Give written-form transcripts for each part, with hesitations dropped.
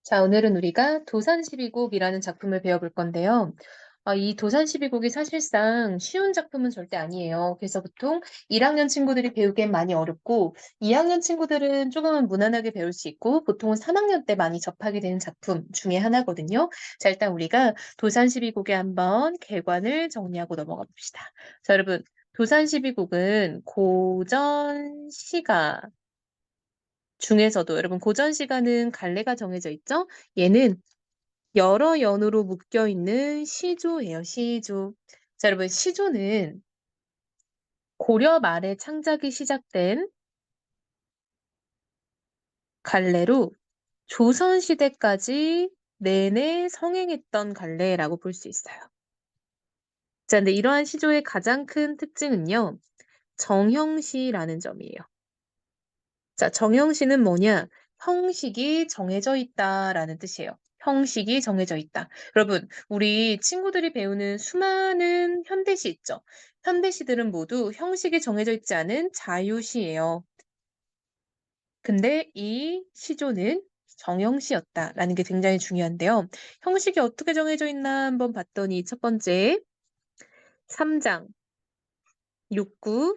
자, 오늘은 우리가 도산십이국이라는 작품을 배워볼 건데요. 이 도산십이국이 사실상 쉬운 작품은 절대 아니에요. 그래서 보통 1학년 친구들이 배우기엔 많이 어렵고 2학년 친구들은 조금은 무난하게 배울 수 있고 보통은 3학년 때 많이 접하게 되는 작품 중에 하나거든요. 자, 일단 우리가 도산십이국에 한번 개관을 정리하고 넘어가 봅시다. 자, 여러분, 도산십이국은 고전 시가 중에서도 여러분 고전 시가는 갈래가 정해져 있죠? 얘는 여러 연으로 묶여 있는 시조예요, 시조. 자, 여러분, 시조는 고려 말에 창작이 시작된 갈래로 조선 시대까지 내내 성행했던 갈래라고 볼 수 있어요. 자, 근데 이러한 시조의 가장 큰 특징은요, 정형시라는 점이에요. 자, 정형시는 뭐냐? 형식이 정해져 있다라는 뜻이에요. 형식이 정해져 있다. 여러분, 우리 친구들이 배우는 수많은 현대시 있죠? 현대시들은 모두 형식이 정해져 있지 않은 자유시예요. 근데 이 시조는 정형시였다라는 게 굉장히 중요한데요. 형식이 어떻게 정해져 있나 한번 봤더니 첫 번째, 3장, 6구,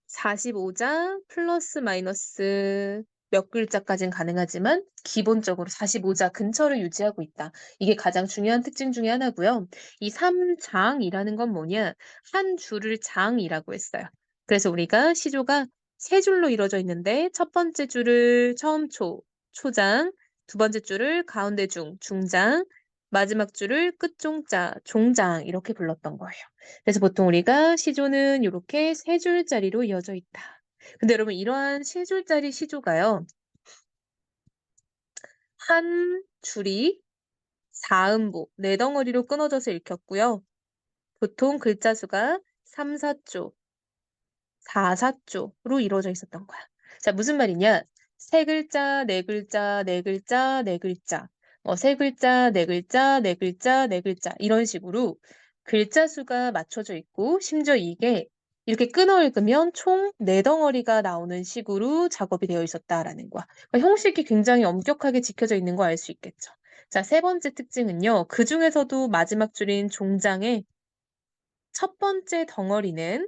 45자 플러스 마이너스 몇 글자까지는 가능하지만 기본적으로 45자 근처를 유지하고 있다. 이게 가장 중요한 특징 중에 하나고요. 이 3장이라는 건 뭐냐? 한 줄을 장이라고 했어요. 그래서 우리가 시조가 세 줄로 이루어져 있는데 첫 번째 줄을 처음 초, 초장, 두 번째 줄을 가운데 중, 중장, 마지막 줄을 끝 종자, 종장 이렇게 불렀던 거예요. 그래서 보통 우리가 시조는 이렇게 세 줄짜리로 이어져 있다. 근데 여러분 이러한 세 줄짜리 시조가요. 한 줄이 4음보, 네 덩어리로 끊어져서 읽혔고요. 보통 글자 수가 3, 4조, 4, 4조로 이루어져 있었던 거야. 자, 무슨 말이냐? 세 글자, 네 글자, 네 글자, 네 글자. 세 글자, 네 글자, 네 글자, 네 글자. 이런 식으로 글자 수가 맞춰져 있고, 심지어 이게 이렇게 끊어 읽으면 총 네 덩어리가 나오는 식으로 작업이 되어 있었다라는 거야. 그러니까 형식이 굉장히 엄격하게 지켜져 있는 거 알 수 있겠죠. 자, 세 번째 특징은요. 그 중에서도 마지막 줄인 종장의 첫 번째 덩어리는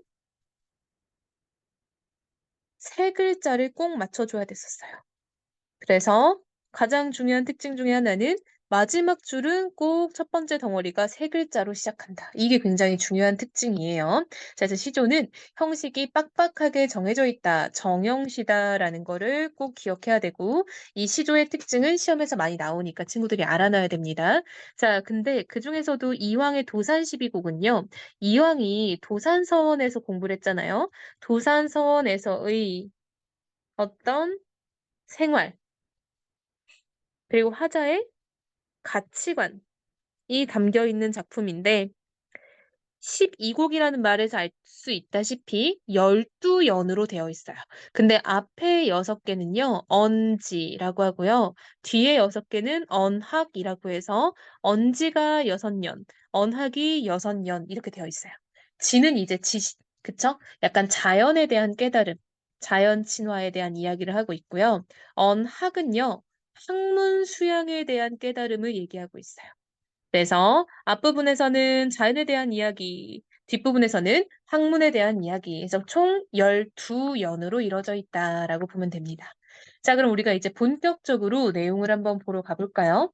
세 글자를 꼭 맞춰줘야 됐었어요. 그래서 가장 중요한 특징 중에 하나는 마지막 줄은 꼭 첫 번째 덩어리가 세 글자로 시작한다. 이게 굉장히 중요한 특징이에요. 자, 그래서 시조는 형식이 빡빡하게 정해져 있다. 정형시다라는 거를 꼭 기억해야 되고 이 시조의 특징은 시험에서 많이 나오니까 친구들이 알아놔야 됩니다. 자, 근데 그중에서도 이황의 도산시비곡은요. 이황이 도산서원에서 공부를 했잖아요. 도산서원에서의 어떤 생활, 그리고 화자의 가치관이 담겨 있는 작품인데 12곡이라는 말에서 알 수 있다시피 12연으로 되어 있어요. 근데 앞에 6개는요. 언지라고 하고요. 뒤에 6개는 언학이라고 해서 언지가 6년, 언학이 6년 이렇게 되어 있어요. 지는 이제 지식, 그쵸? 약간 자연에 대한 깨달음, 자연 친화에 대한 이야기를 하고 있고요. 언학은요. 학문 수양에 대한 깨달음을 얘기하고 있어요. 그래서 앞부분에서는 자연에 대한 이야기, 뒷부분에서는 학문에 대한 이야기. 그래서 총 12연으로 이루어져 있다라고 보면 됩니다. 자, 그럼 우리가 이제 본격적으로 내용을 한번 보러 가볼까요?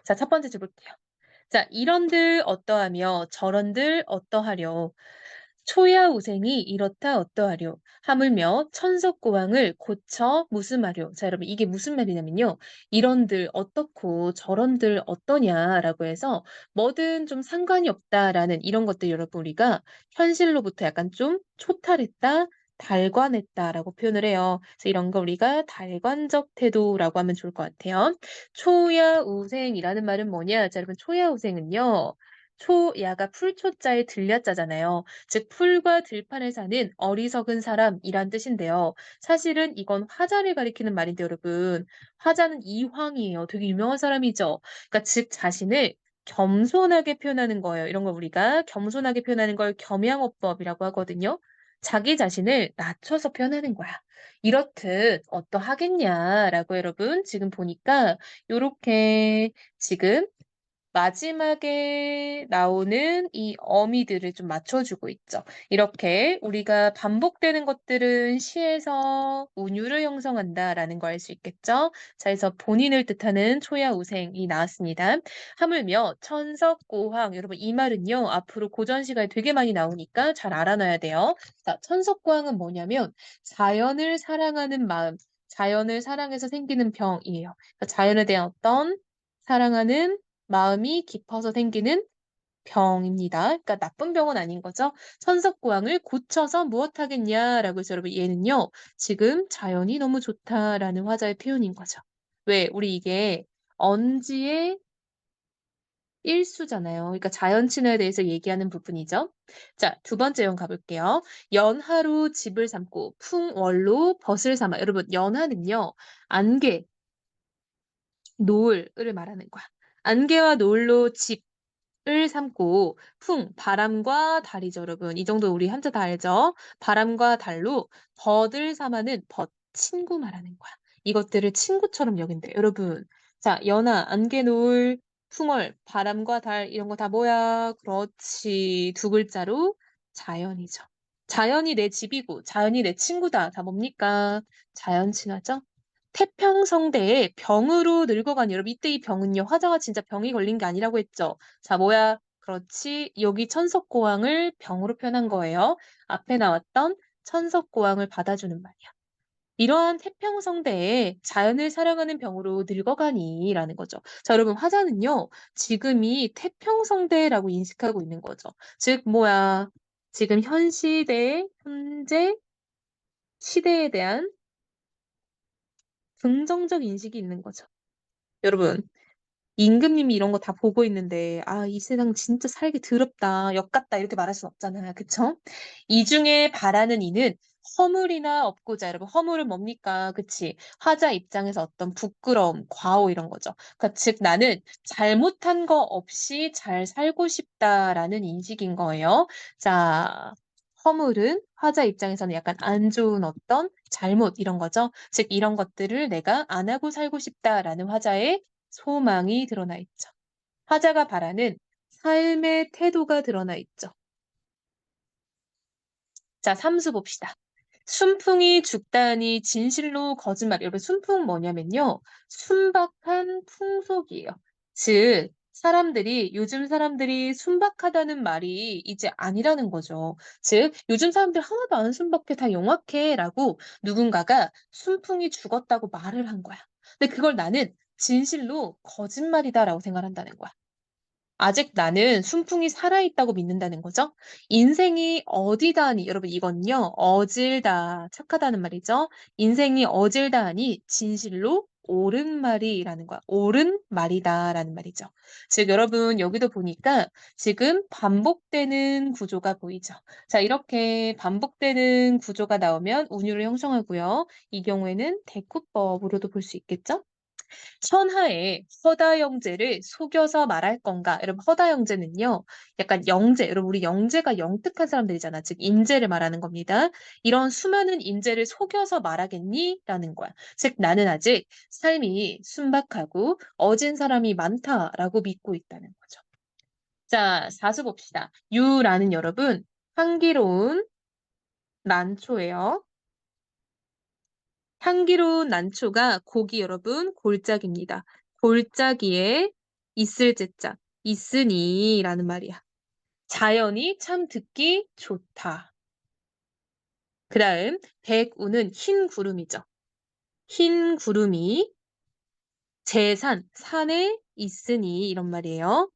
자, 첫 번째 줄 볼게요. 자, 이런들 어떠하며 저런들 어떠하려. 초야우생이 이렇다 어떠하려. 하물며 천석고왕을 고쳐 무슨하려. 자, 여러분 이게 무슨 말이냐면요. 이런들 어떻고 저런들 어떠냐라고 해서 뭐든 좀 상관이 없다라는 이런 것들 여러분 우리가 현실로부터 약간 좀 초탈했다, 달관했다라고 표현을 해요. 그래서 이런 거 우리가 달관적 태도라고 하면 좋을 것 같아요. 초야우생이라는 말은 뭐냐? 자, 여러분 초야우생은요. 초야가 풀초자에 들야자잖아요. 즉 풀과 들판에 사는 어리석은 사람이란 뜻인데요. 사실은 이건 화자를 가리키는 말인데 여러분. 화자는 이황이에요. 되게 유명한 사람이죠. 그러니까 즉 자신을 겸손하게 표현하는 거예요. 이런 걸 우리가 겸손하게 표현하는 걸 겸양어법이라고 하거든요. 자기 자신을 낮춰서 표현하는 거야. 이렇듯 어떠하겠냐라고 여러분 지금 보니까 요렇게 지금 마지막에 나오는 이 어미들을 좀 맞춰주고 있죠. 이렇게 우리가 반복되는 것들은 시에서 운율을 형성한다라는 거 알 수 있겠죠? 자, 그래서 본인을 뜻하는 초야 우생이 나왔습니다. 하물며 천석고황 여러분 이 말은요 앞으로 고전 시간에 되게 많이 나오니까 잘 알아놔야 돼요. 자, 천석고황은 뭐냐면 자연을 사랑하는 마음, 자연을 사랑해서 생기는 병이에요. 그러니까 자연에 대한 어떤 사랑하는 마음이 깊어서 생기는 병입니다. 그러니까 나쁜 병은 아닌 거죠. 천석고왕을 고쳐서 무엇하겠냐라고 해서 여러분 얘는요. 지금 자연이 너무 좋다라는 화자의 표현인 거죠. 왜? 우리 이게 언지의 일수잖아요. 그러니까 자연 친화에 대해서 얘기하는 부분이죠. 자, 두 번째 연 가볼게요. 연하로 집을 삼고 풍월로 벗을 삼아. 여러분, 연하는요. 안개, 노을을 말하는 거야. 안개와 노을로 집을 삼고 바람과 달이죠, 여러분. 이 정도 우리 한자 다 알죠? 바람과 달로 벗을 삼아는 친구 말하는 거야. 이것들을 친구처럼 여긴대. 여러분, 자, 연하, 안개, 노을, 풍월, 바람과 달 이런 거 다 뭐야? 그렇지. 두 글자로 자연이죠. 자연이 내 집이고 자연이 내 친구다. 다 뭡니까? 자연 친화죠? 태평성대에 병으로 늙어간 여러분 이때 이 병은요 화자가 진짜 병이 걸린 게 아니라고 했죠. 자 뭐야? 그렇지. 여기 천석고왕을 병으로 표현한 거예요. 앞에 나왔던 천석고왕을 받아주는 말이야. 이러한 태평성대에 자연을 사랑하는 병으로 늙어가니라는 거죠. 자 여러분 화자는요 지금이 태평성대라고 인식하고 있는 거죠. 즉 뭐야? 지금 현 시대의 현재 시대에 대한 긍정적 인식이 있는 거죠. 여러분, 임금님이 이런 거 다 보고 있는데 '아 이 세상 진짜 살기 더럽다. 역 같다.' 이렇게 말할 순 없잖아요. 그쵸? 이 중에 바라는 이는 허물이나 없고자 여러분 허물은 뭡니까? 그치. 화자 입장에서 어떤 부끄러움, 과오 이런 거죠. 그러니까 즉 '나는 잘못한 거 없이 잘 살고 싶다.'라는 인식인 거예요. 자 허물은 화자 입장에서는 약간 안 좋은 어떤 잘못 이런 거죠. 즉 '이런 것들을 내가 안 하고 살고 싶다.'라는 화자의 소망이 드러나 있죠. 화자가 바라는 삶의 태도가 드러나 있죠. 자, 삼수 봅시다. 순풍이 죽다니 진실로 거짓말. 여러분, 순풍 뭐냐면요. 순박한 풍속이에요. 즉, 요즘 사람들이 순박하다는 말이 이제 아니라는 거죠. 즉, 요즘 사람들 하나도 안 순박해, 다 영악해. 라고 누군가가 순풍이 죽었다고 말을 한 거야. 근데 그걸 나는 진실로 거짓말이다라고 생각한다는 거야. 아직 나는 순풍이 살아있다고 믿는다는 거죠. 인생이 어디다니, 여러분 이건요, 어질다, 착하다는 말이죠. 인생이 어질다 하니 진실로 옳은 말이라는 거야. 옳은 말이다라는 말이죠. 즉, 여러분 여기도 보니까 지금 반복되는 구조가 보이죠. 자, 이렇게 반복되는 구조가 나오면 운율을 형성하고요. 이 경우에는 대꾸법으로도 볼 수 있겠죠? 천하에 허다 영재를 속여서 말할 건가? 여러분 허다 영재는요. 약간 영재, 여러분 우리 영재가 영특한 사람들이잖아. 즉 인재를 말하는 겁니다. 이런 수많은 인재를 속여서 말하겠니? 라는 거야. 즉 나는 아직 삶이 순박하고 어진 사람이 많다라고 믿고 있다는 거죠. 자, 사수 봅시다. 유라는 여러분 향기로운 난초예요. 향기로운 난초가 고기 여러분 골짜기입니다. 골짜기에 있을 제자 있으니라는 말이야. 자연이 참 듣기 좋다. 그다음 백우는 흰 구름이죠. 흰 구름이 산에 있으니 이런 말이에요.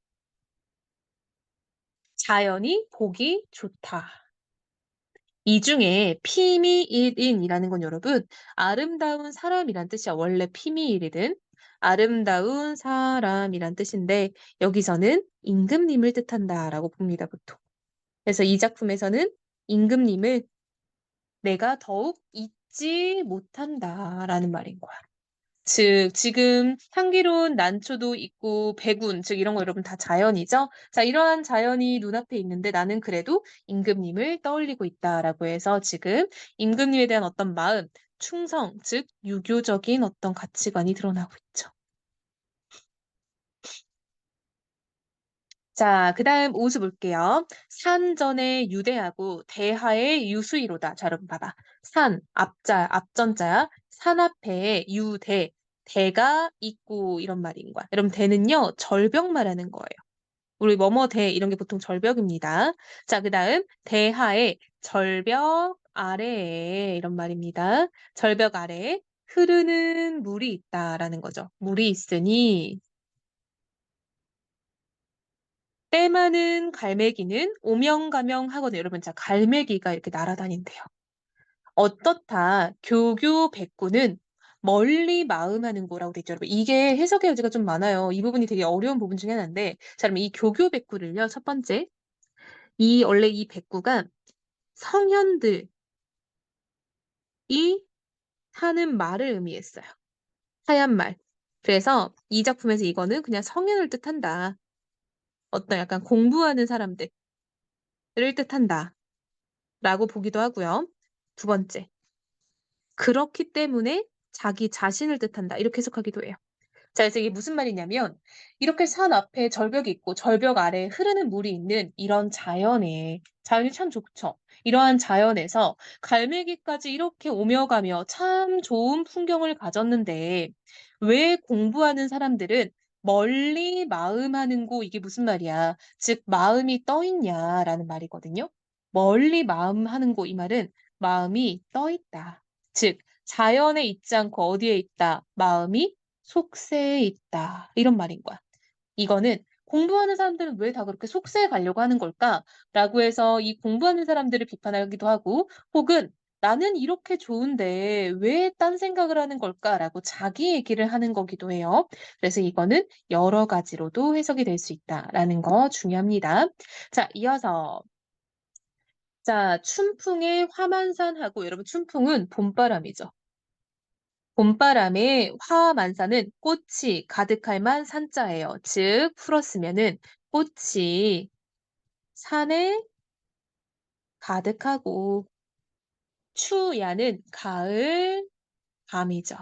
자연이 보기 좋다. 이 중에 피미일인이라는 건 여러분 아름다운 사람이란 뜻이야. 원래 피미일은 아름다운 사람이란 뜻인데 여기서는 임금님을 뜻한다라고 봅니다, 보통. 그래서 이 작품에서는 임금님을 내가 더욱 잊지 못한다라는 말인 거야. 즉 지금 향기로운 난초도 있고 백운 즉 이런 거 여러분 다 자연이죠. 자 이러한 자연이 눈앞에 있는데 나는 그래도 임금님을 떠올리고 있다라고 해서 지금 임금님에 대한 어떤 마음, 충성 즉 유교적인 어떤 가치관이 드러나고 있죠. 자 그다음 오수 볼게요. 산전의 유대하고 대하의 유수이로다. 자 여러분 봐봐. 산 앞자 앞전자야. 산 앞에 유대 대가 있고 이런 말인 거야. 여러분 대는요 절벽 말하는 거예요. 우리 뭐뭐 대 이런 게 보통 절벽입니다. 자 그다음 대하의 절벽 아래에 이런 말입니다. 절벽 아래에 흐르는 물이 있다라는 거죠. 물이 있으니 때 많은 갈매기는 오명가명하거든요. 여러분, 자, 갈매기가 이렇게 날아다닌대요. 어떻다 교교 백구는 멀리 마음하는 거라고 돼 있죠. 여러분, 이게 해석의 여지가 좀 많아요. 이 부분이 되게 어려운 부분 중에 하나인데, 자, 그럼 이 교교 백구를요, 첫 번째, 원래 이 백구가 성현들이 하는 말을 의미했어요. 하얀 말. 그래서 이 작품에서 이거는 그냥 성현을 뜻한다. 어떤 약간 공부하는 사람들을 뜻한다. 라고 보기도 하고요. 두 번째, 그렇기 때문에 자기 자신을 뜻한다. 이렇게 해석하기도 해요. 자, 그래서 이게 무슨 말이냐면, 이렇게 산 앞에 절벽이 있고 절벽 아래에 흐르는 물이 있는 이런 자연에, 자연이 참 좋죠. 이러한 자연에서 갈매기까지 이렇게 오며 가며 참 좋은 풍경을 가졌는데, 왜 공부하는 사람들은 멀리 마음하는 곳, 이게 무슨 말이야? 즉, 마음이 떠 있냐라는 말이거든요. 멀리 마음하는 곳, 이 말은 마음이 떠 있다. 즉, 자연에 있지 않고 어디에 있다? 마음이 속세에 있다. 이런 말인 거야. 이거는 공부하는 사람들은 왜 다 그렇게 속세에 가려고 하는 걸까? 라고 해서 이 공부하는 사람들을 비판하기도 하고, 혹은 나는 이렇게 좋은데 왜 딴 생각을 하는 걸까? 라고 자기 얘기를 하는 거기도 해요. 그래서 이거는 여러 가지로도 해석이 될 수 있다라는 거 중요합니다. 자, 이어서. 자, 춘풍의 화만산하고 여러분 춘풍은 봄바람이죠. 봄바람에 화만사는 꽃이 가득할 만 산자예요. 즉 풀었으면은 꽃이 산에 가득하고 추야는 가을 밤이죠.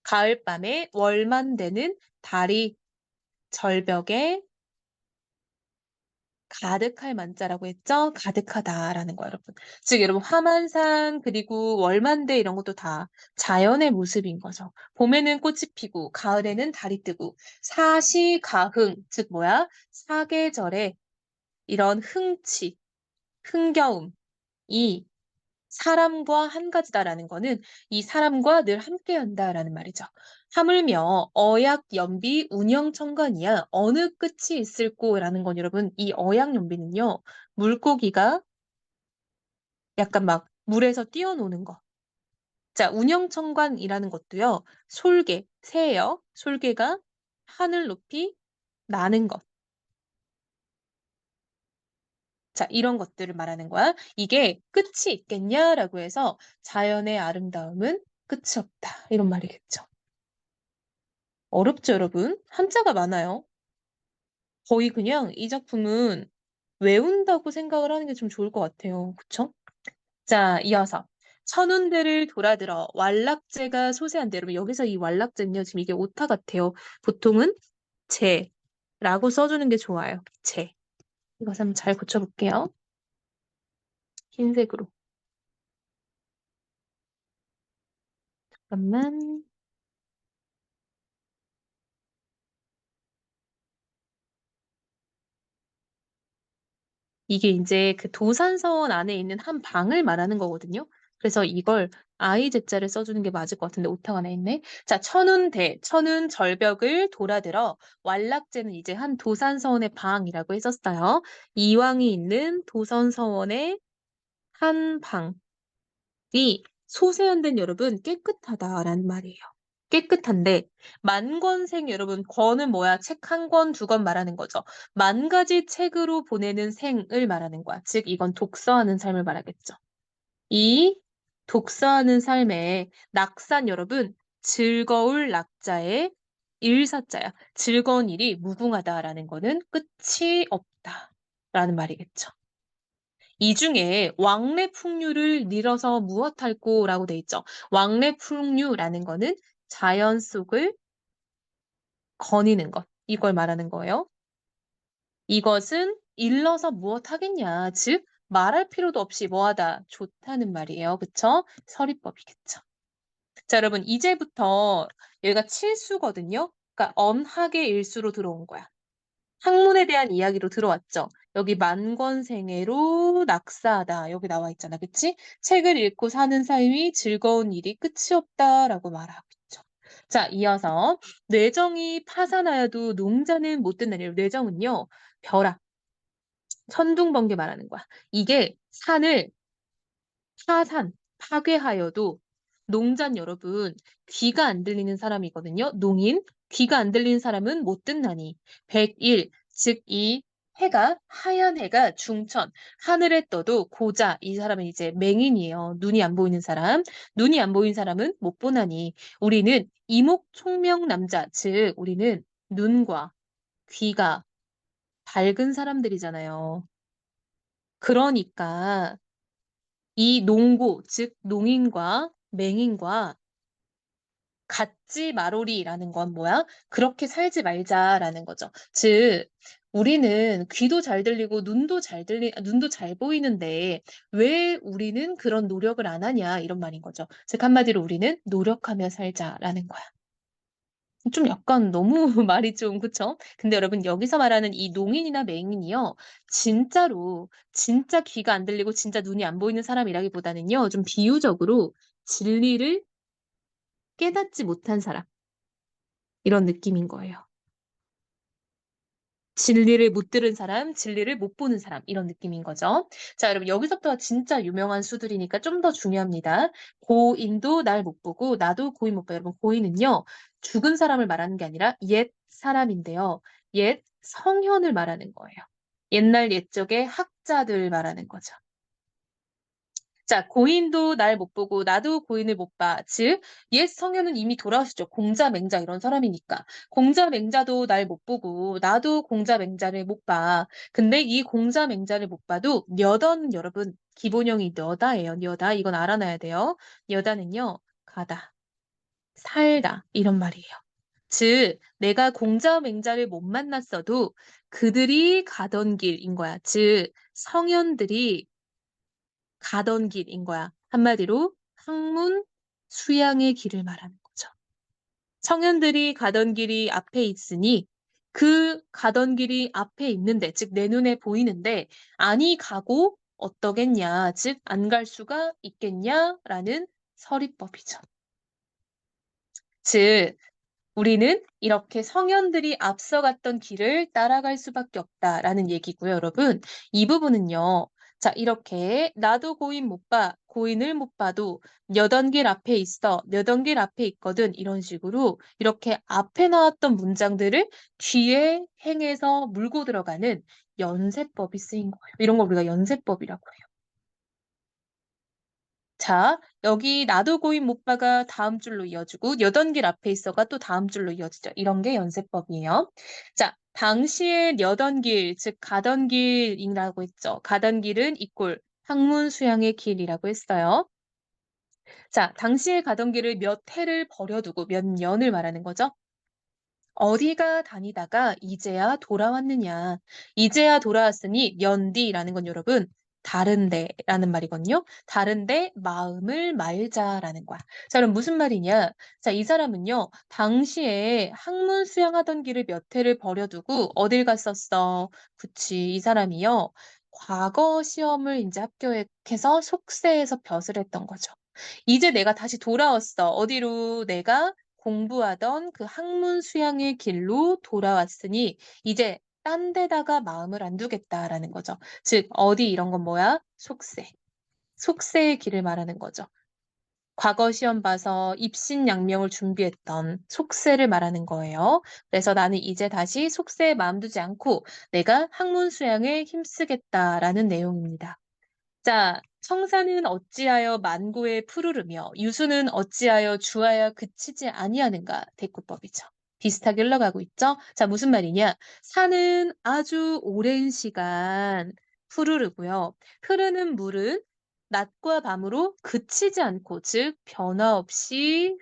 가을밤에 월만되는 달이 절벽에 가득할 만자라고 했죠? 가득하다라는 거예요, 여러분. 즉 여러분 화만산 그리고 월만대 이런 것도 다 자연의 모습인 거죠. 봄에는 꽃이 피고 가을에는 달이 뜨고 사시가흥 즉 뭐야? 사계절에 이런 흥치, 흥겨움이 사람과 한 가지다라는 거는 이 사람과 늘 함께한다라는 말이죠. 하물며 어약연비 운영천간이야 어느 끝이 있을꼬라는 건 여러분 이 어약연비는요 물고기가 약간 막 물에서 뛰어노는 거. 자 운영천간이라는 것도요 솔개, 새예요. 솔개가 하늘 높이 나는 것. 자, 이런 것들을 말하는 거야. 이게 끝이 있겠냐라고 해서 자연의 아름다움은 끝이 없다. 이런 말이겠죠. 어렵죠, 여러분? 한자가 많아요. 거의 그냥 이 작품은 외운다고 생각을 하는 게 좀 좋을 것 같아요. 그쵸? 자, 이어서. 천운대를 돌아들어 왈락제가 소세한데 여러분 여기서 이 왈락제는요 지금 이게 오타 같아요. 보통은 제라고 써주는 게 좋아요. 제. 이것을 한번 잘 고쳐볼게요. 흰색으로. 잠깐만. 이게 인제 그 도산서원 안에 있는 한 방을 말하는 거거든요. 그래서 이걸 I 제자를 써주는 게 맞을 것 같은데 오타가 나 있네. 자, 천운대, 천운 절벽을 돌아들어 왈락제는 이제 한 도산서원의 방이라고 했었어요. 이왕이 있는 도산서원의 한 방이 소세현대는 여러분 깨끗하다라는 말이에요. 깨끗한데 만권생 여러분 권은 뭐야? 책 한 권, 두 권 말하는 거죠. 만 가지 책으로 보내는 생을 말하는 거야. 즉 이건 독서하는 삶을 말하겠죠. 이 독서하는 삶에 낙산 여러분 즐거울 낙자의 일사자야. 즐거운 일이 무궁하다라는 거는 끝이 없다라는 말이겠죠. 이 중에 왕래풍류를 밀어서 무엇할꼬라고 돼 있죠. 왕래풍류라는 거는 자연 속을 거니는 것. 이걸 말하는 거예요. 이것은 일러서 무엇하겠냐. 즉 말할 필요도 없이 뭐하다. 좋다는 말이에요. 그쵸? 서리법이겠죠. 자, 여러분 이제부터 여기가 칠수거든요. 그러니까 언학의 일수로 들어온 거야. 학문에 대한 이야기로 들어왔죠. 여기 만권생애로 낙사하다. 여기 나와 있잖아. 그치? 책을 읽고 사는 삶이 즐거운 일이 끝이 없다라고 말하고 있죠. 자, 이어서 뇌정이 파산하여도 농자는 못 된다네요. 뇌정은요. 벼락, 천둥번개 말하는 거야. 이게 산을 파괴하여도 농자는 여러분 귀가 안 들리는 사람이거든요. 농인 귀가 안 들리는 사람은 못 듣나니 백일 즉 이 해가 하얀 해가 중천 하늘에 떠도 고자 이 사람은 이제 맹인이에요. 눈이 안 보이는 사람. 눈이 안 보이는 사람은 못 보나니 우리는 이목총명 남자 즉 우리는 눈과 귀가 밝은 사람들이잖아요. 그러니까 이 농고, 즉 농인과 맹인과 같지 마로리라는 건 뭐야? 그렇게 살지 말자라는 거죠. 즉 우리는 귀도 잘 들리고 눈도 잘 보이는데 왜 우리는 그런 노력을 안 하냐 이런 말인 거죠. 즉 한마디로 우리는 노력하며 살자라는 거야. 좀 약간 너무 말이 좀 그쵸? 근데 여러분 여기서 말하는 이 농인이나 맹인이요. 진짜로 진짜 귀가 안 들리고 진짜 눈이 안 보이는 사람이라기보다는요. 좀 비유적으로 진리를 깨닫지 못한 사람 이런 느낌인 거예요. 진리를 못 들은 사람, 진리를 못 보는 사람 이런 느낌인 거죠. 자, 여러분 여기서부터 진짜 유명한 수들이니까 좀 더 중요합니다. 고인도 날 못 보고 나도 고인 못 봐요. 여러분 고인은요. 죽은 사람을 말하는 게 아니라 옛 사람인데요. 옛 성현을 말하는 거예요. 옛날 옛적의 학자들 말하는 거죠. 자, 고인도 날 못 보고 나도 고인을 못 봐. 즉, 옛 성현은 이미 돌아오셨죠. 공자, 맹자 이런 사람이니까. 공자, 맹자도 날 못 보고 나도 공자, 맹자를 못 봐. 근데 이 공자, 맹자를 못 봐도 녀다는 여러분 기본형이 녀다예요. 녀다. 이건 알아놔야 돼요. 녀다는요. 가다, 살다 이런 말이에요. 즉, 내가 공자, 맹자를 못 만났어도 그들이 가던 길인 거야. 즉, 성현들이 가던 길인 거야. 한마디로 학문 수양의 길을 말하는 거죠. 청년들이 가던 길이 앞에 있으니 그 가던 길이 앞에 있는데, 즉 내 눈에 보이는데 아니 가고 어떠겠냐, 즉 안 갈 수가 있겠냐라는 서리법이죠. 즉 우리는 이렇게 성현들이 앞서갔던 길을 따라갈 수밖에 없다라는 얘기고요, 여러분. 이 부분은요. 자, 이렇게 나도 고인 못 봐, 고인을 못 봐도 몇언 길 앞에 있어, 몇언 길 앞에 있거든 이런 식으로 이렇게 앞에 나왔던 문장들을 뒤에 행해서 물고 들어가는 연세법이 쓰인 거예요. 이런 걸 우리가 연세법이라고 해요. 자, 여기 나도 고인 못 봐가 다음 줄로 이어지고 여던 길 앞에 있어가 또 다음 줄로 이어지죠. 이런 게 연세법이에요. 자, 당시에 여던 길, 즉 가던 길이라고 했죠. 가던 길은 이꼴 학문 수양의 길이라고 했어요. 자, 당시에 가던 길을 몇 해를 버려두고 몇 년을 말하는 거죠. 어디가 다니다가 이제야 돌아왔느냐. 이제야 돌아왔으니 년디라는 건 여러분 다른데라는 말이거든요. 다른데 마음을 말자라는 거야. 자, 그럼 무슨 말이냐? 자, 이 사람은요. 당시에 학문 수양하던 길을 몇 해를 버려두고 어딜 갔었어? 그치, 이 사람이요. 과거 시험을 이제 합격해서 속세에서 벼슬 했던 거죠. 이제 내가 다시 돌아왔어. 어디로? 내가 공부하던 그 학문 수양의 길로 돌아왔으니 이제 딴 데다가 마음을 안 두겠다라는 거죠. 즉 어디 이런 건 뭐야? 속세. 속세의 길을 말하는 거죠. 과거 시험 봐서 입신양명을 준비했던 속세를 말하는 거예요. 그래서 나는 이제 다시 속세에 마음 두지 않고 내가 학문 수양에 힘쓰겠다라는 내용입니다. 자, 청사는 어찌하여 만고에 푸르르며 유수는 어찌하여 주하여 그치지 아니하는가. 대꾸법이죠. 비슷하게 흘러가고 있죠. 자, 무슨 말이냐? 산은 아주 오랜 시간 푸르르고요. 흐르는 물은 낮과 밤으로 그치지 않고, 즉 변화 없이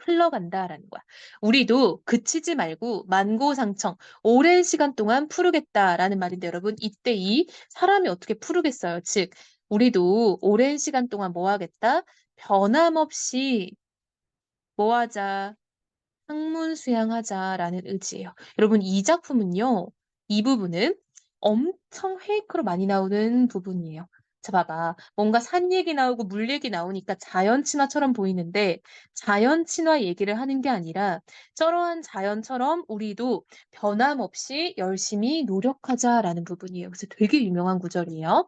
흘러간다라는 거야. 우리도 그치지 말고 만고상청 오랜 시간 동안 푸르겠다라는 말인데, 여러분 이때 이 사람이 어떻게 푸르겠어요? 즉 우리도 오랜 시간 동안 뭐 하겠다? 변함없이 뭐 하자? 학문수양하자라는 의지예요. 여러분 이 작품은요. 이 부분은 엄청 페이크로 많이 나오는 부분이에요. 자 봐봐. 뭔가 산 얘기 나오고 물 얘기 나오니까 자연 친화처럼 보이는데 자연 친화 얘기를 하는 게 아니라 저러한 자연처럼 우리도 변함없이 열심히 노력하자라는 부분이에요. 그래서 되게 유명한 구절이에요.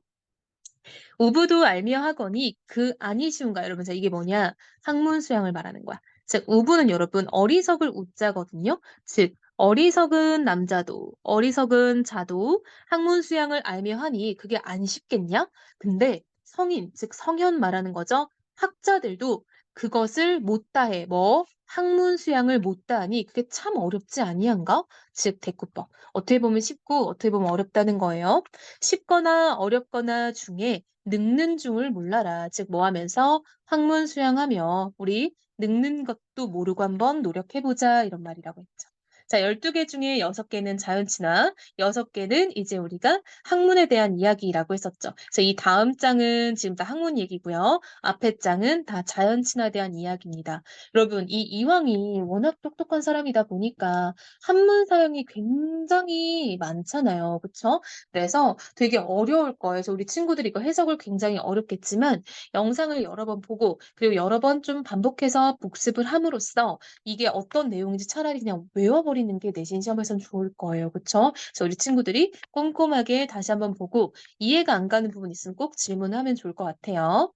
우부도 알며 하거니 그 아니 쉬운가 이러면서 이게 뭐냐? 학문 수양을 말하는 거야. 즉 우부는 여러분 어리석을 우자거든요. 즉 어리석은 남자도 어리석은 자도 학문 수양을 알며 하니 그게 안 쉽겠냐? 근데 성인 즉 성현 말하는 거죠. 학자들도 그것을 못다해. 뭐 학문 수양을 못다하니 그게 참 어렵지 아니한가? 즉 대꾸법. 어떻게 보면 쉽고 어떻게 보면 어렵다는 거예요. 쉽거나 어렵거나 중에 늙는 중을 몰라라. 즉 뭐 하면서 학문 수양하며 우리 늙는 것도 모르고 한번 노력해 보자 이런 말이라고 했죠. 자, 12개 중에 6개는 자연 친화, 6개는 이제 우리가 학문에 대한 이야기라고 했었죠. 그래서 이 다음 장은 지금 다 학문 얘기고요. 앞에 장은 다 자연 친화에 대한 이야기입니다. 여러분, 이 이황이 워낙 똑똑한 사람이다 보니까 한문 사용이 굉장히 많잖아요. 그쵸? 그래서 되게 어려울 거예요. 그래서 우리 친구들이 이거 해석을 굉장히 어렵겠지만 영상을 여러 번 보고 그리고 여러 번 좀 반복해서 복습을 함으로써 이게 어떤 내용인지 차라리 그냥 외워버리는 게 내신 시험에선 좋을 거예요. 그쵸? 그래서 우리 친구들이 꼼꼼하게 다시 한번 보고 이해가 안 가는 부분 있으면 꼭 질문을 하면 좋을 것 같아요.